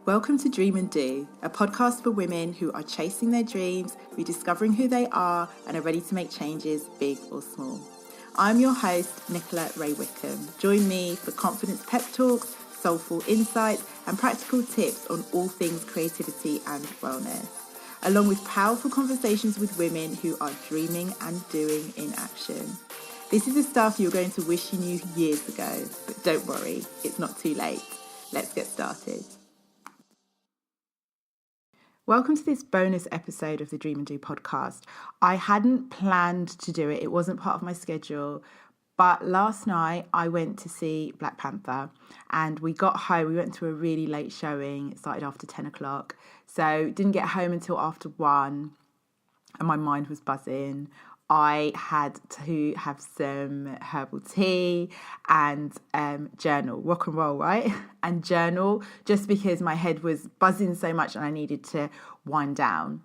Welcome to Dream and Do, a podcast for women who are chasing their dreams, rediscovering who they are, and are ready to make changes, big or small. I'm your host, Nicola Ray Wickham. Join me for confidence pep talks, soulful insights, and practical tips on all things creativity and wellness, along with powerful conversations with women who are dreaming and doing in action. This is the stuff you're going to wish you knew years ago, but don't worry, it's not too late. Let's get started. Welcome to this bonus episode of the Dream and Do podcast. I hadn't planned to do it. It wasn't part of my schedule. But last night I went to see Black Panther and we got home. We went to a really late showing. It started after 10 o'clock. So didn't get home until after 1 and my mind was buzzing. I had to have some herbal tea and journal, rock and roll, right? And journal, just because my head was buzzing so much and I needed to wind down.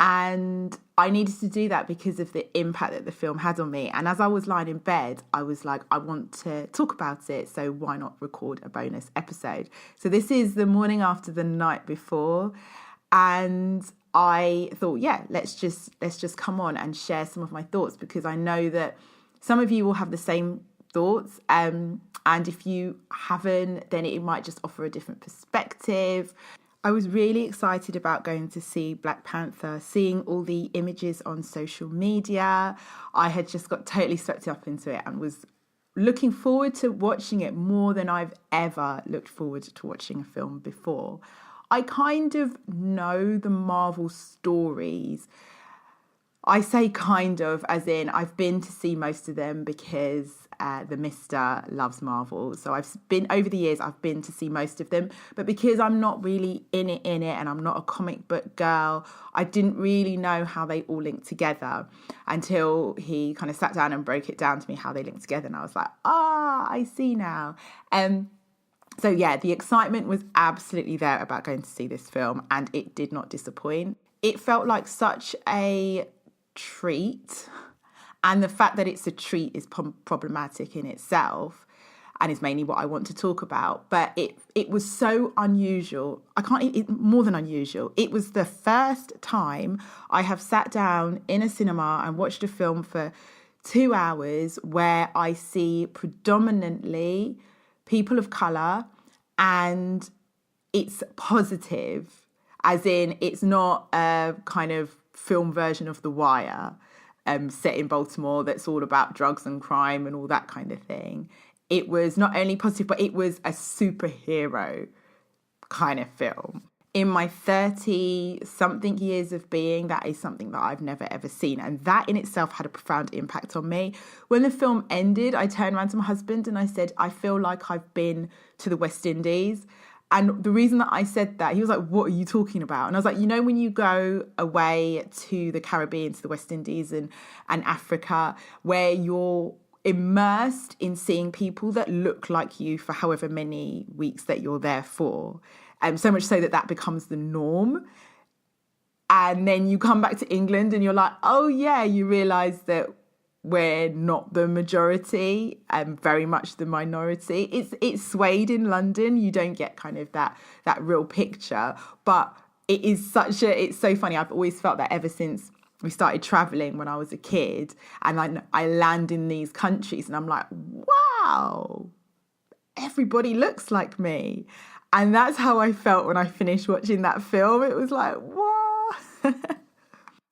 And I needed to do that because of the impact that the film had on me. And as I was lying in bed, I was like, I want to talk about it, so why not record a bonus episode? So this is the morning after the night before, and I thought, yeah, let's just come on and share some of my thoughts, because I know that some of you will have the same thoughts. And if you haven't, then it might just offer a different perspective. I was really excited about going to see Black Panther, seeing all the images on social media. I had just got totally swept up into it and was looking forward to watching it more than I've ever looked forward to watching a film before. I kind of know the Marvel stories. I say kind of, as in I've been to see most of them because the Mister loves Marvel. So over the years, I've been to see most of them. But because I'm not really in it and I'm not a comic book girl, I didn't really know how they all link together until he kind of sat down and broke it down to me how they link together. And I was like, I see now. So yeah, the excitement was absolutely there about going to see this film, and it did not disappoint. It felt like such a treat, and the fact that it's a treat is problematic in itself, and is mainly what I want to talk about. But it was so unusual. More than unusual. It was the first time I have sat down in a cinema and watched a film for 2 hours where I see predominantly people of colour, and it's positive, as in it's not a kind of film version of The Wire set in Baltimore that's all about drugs and crime and all that kind of thing. It was not only positive, but it was a superhero kind of film. In my 30-something years of being, that is something that I've never, ever seen. And that in itself had a profound impact on me. When the film ended, I turned around to my husband and I said, I feel like I've been to the West Indies. And the reason that I said that, he was like, what are you talking about? And I was like, when you go away to the Caribbean, to the West Indies and Africa, where you're immersed in seeing people that look like you for however many weeks that you're there for. So much so that becomes the norm. And then you come back to England and you're like, oh yeah, you realise that we're not the majority and very much the minority. It's swayed in London. You don't get kind of that real picture. But it's so funny. I've always felt that ever since we started travelling when I was a kid, and I land in these countries and I'm like, wow, everybody looks like me. And that's how I felt when I finished watching that film. It was like, what?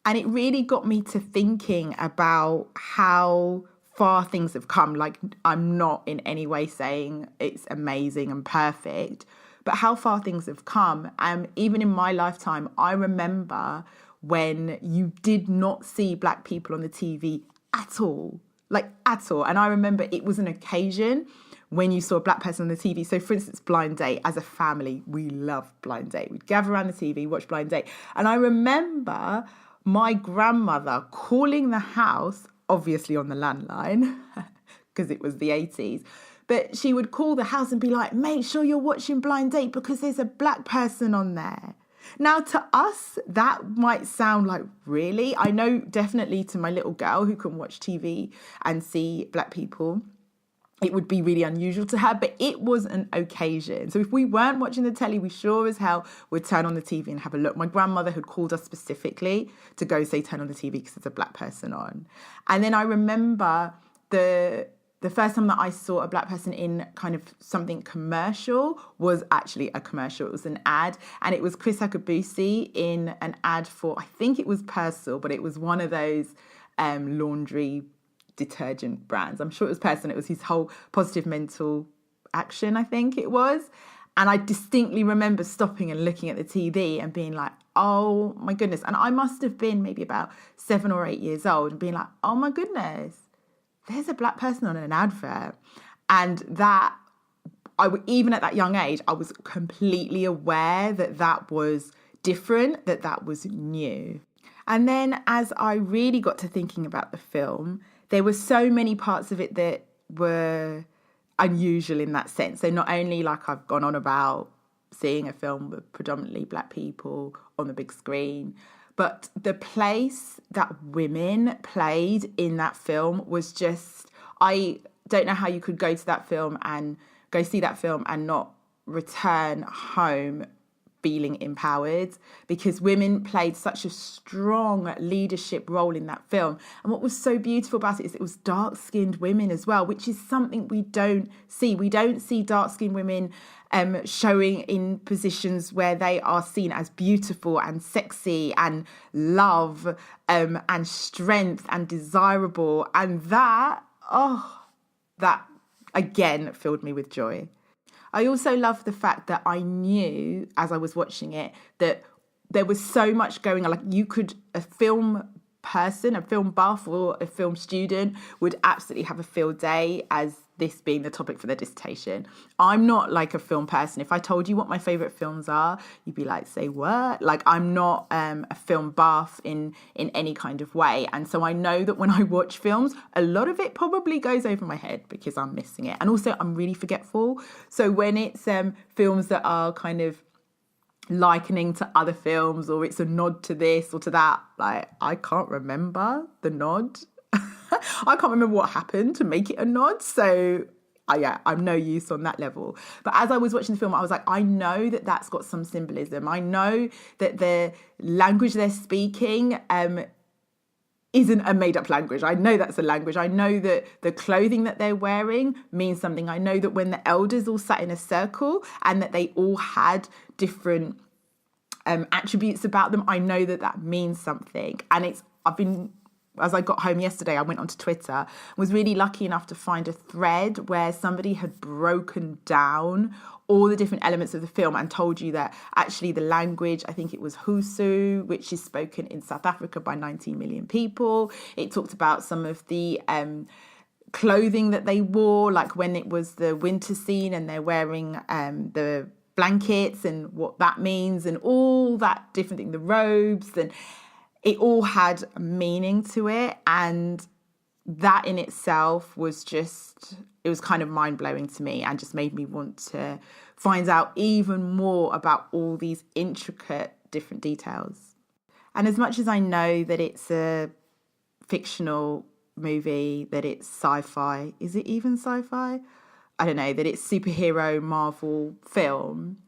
And it really got me to thinking about how far things have come. Like, I'm not in any way saying it's amazing and perfect, but how far things have come. Even in my lifetime, I remember when you did not see Black people on the TV at all. And I remember it was an occasion when you saw a Black person on the TV. So for instance, Blind Date, as a family, we love Blind Date. We'd gather around the TV, watch Blind Date. And I remember my grandmother calling the house, obviously on the landline, because it was the 80s. But she would call the house and be like, make sure you're watching Blind Date because there's a Black person on there. Now, to us, that might sound like, really? I know definitely to my little girl who can watch TV and see Black people, it would be really unusual to her, but it was an occasion. So if we weren't watching the telly, we sure as hell would turn on the TV and have a look. My grandmother had called us specifically to go say turn on the TV because there's a black person on. And then I remember the first time that I saw a black person in kind of something commercial was actually a commercial. It was an ad, and it was Chris Akabusi in an ad for, I think it was Persil, but it was one of those laundry detergent brands. I'm sure it was Persil. It was his whole positive mental action, I think it was. And I distinctly remember stopping and looking at the TV and being like, oh my goodness. And I must have been maybe about 7 or 8 years old and being like, oh my goodness, there's a black person on an advert. And that, even at that young age, I was completely aware that that was different, that that was new. And then as I really got to thinking about the film, there were so many parts of it that were unusual in that sense. So not only, like I've gone on about, seeing a film with predominantly black people on the big screen, but the place that women played in that film was just, I don't know how you could go to that film and go see that film and not return home feeling empowered, because women played such a strong leadership role in that film. And what was so beautiful about it is it was dark-skinned women as well, which is something we don't see. We don't see dark-skinned women showing in positions where they are seen as beautiful and sexy and love and strength and desirable. And that again filled me with joy. I also love the fact that I knew as I was watching it that there was so much going on. Like, you could, a film person, a film buff or a film student would absolutely have a field day as this being the topic for their dissertation. I'm not like a film person. If I told you what my favourite films are, you'd be like, say what? Like, I'm not a film buff in any kind of way. And so I know that when I watch films, a lot of it probably goes over my head because I'm missing it. And also I'm really forgetful. So when it's films that are kind of likening to other films, or it's a nod to this or to that, like, I can't remember the nod. I can't remember what happened to make it a nod. So I'm no use on that level. But as I was watching the film, I was like, I know that that's got some symbolism. I know that the language they're speaking isn't a made-up language. I know that's a language. I know that the clothing that they're wearing means something. I know that when the elders all sat in a circle and that they all had different attributes about them, I know that that means something. And as I got home yesterday, I went onto Twitter, was really lucky enough to find a thread where somebody had broken down all the different elements of the film and told you that actually the language, I think it was Husu, which is spoken in South Africa by 19 million people. It talked about some of the clothing that they wore, like when it was the winter scene and they're wearing the blankets and what that means and all that different thing, the robes, and it all had meaning to it. And that in itself was just, it was kind of mind-blowing to me and just made me want to find out even more about all these intricate different details. And as much as I know that it's a fictional movie, that it's sci-fi, is it even sci-fi? I don't know, that it's superhero Marvel film,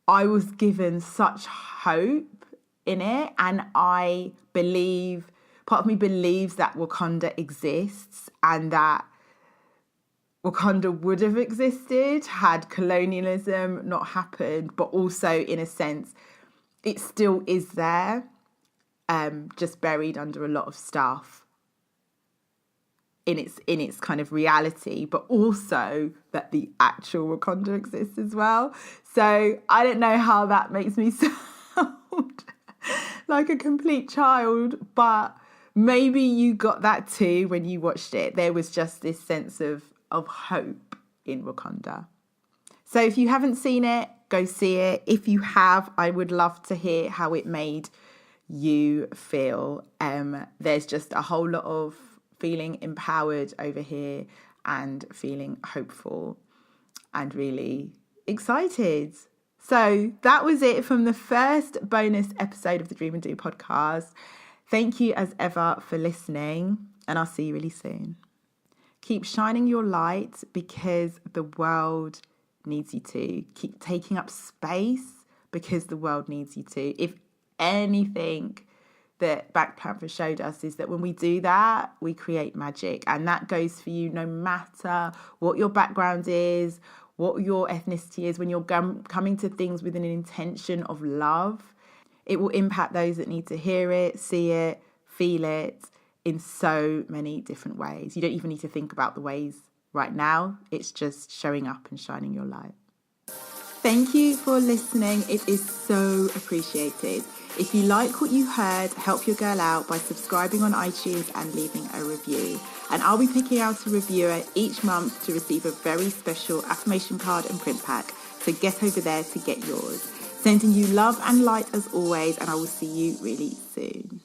I was given such hope in it, and I believe, part of me believes that Wakanda exists and that Wakanda would have existed had colonialism not happened, but also in a sense it still is there, just buried under a lot of stuff in its kind of reality, but also that the actual Wakanda exists as well. So I don't know how that makes me sound like a complete child, but maybe you got that too when you watched it. There was just this sense of hope in Wakanda. So if you haven't seen it, go see it. If you have, I would love to hear how it made you feel. There's just a whole lot of feeling empowered over here and feeling hopeful and really excited. So that was it from the first bonus episode of the Dream and Do podcast. Thank you as ever for listening, and I'll see you really soon. Keep shining your light because the world needs you to. Keep taking up space because the world needs you to. If anything that Black Panther showed us is that when we do that, we create magic. And that goes for you no matter what your background is, what your ethnicity is. When you're coming to things with an intention of love, it will impact those that need to hear it, see it, feel it in so many different ways. You don't even need to think about the ways right now. It's just showing up and shining your light. Thank you for listening. It is so appreciated. If you like what you heard, help your girl out by subscribing on iTunes and leaving a review. And I'll be picking out a reviewer each month to receive a very special affirmation card and print pack. So get over there to get yours. Sending you love and light as always, and I will see you really soon.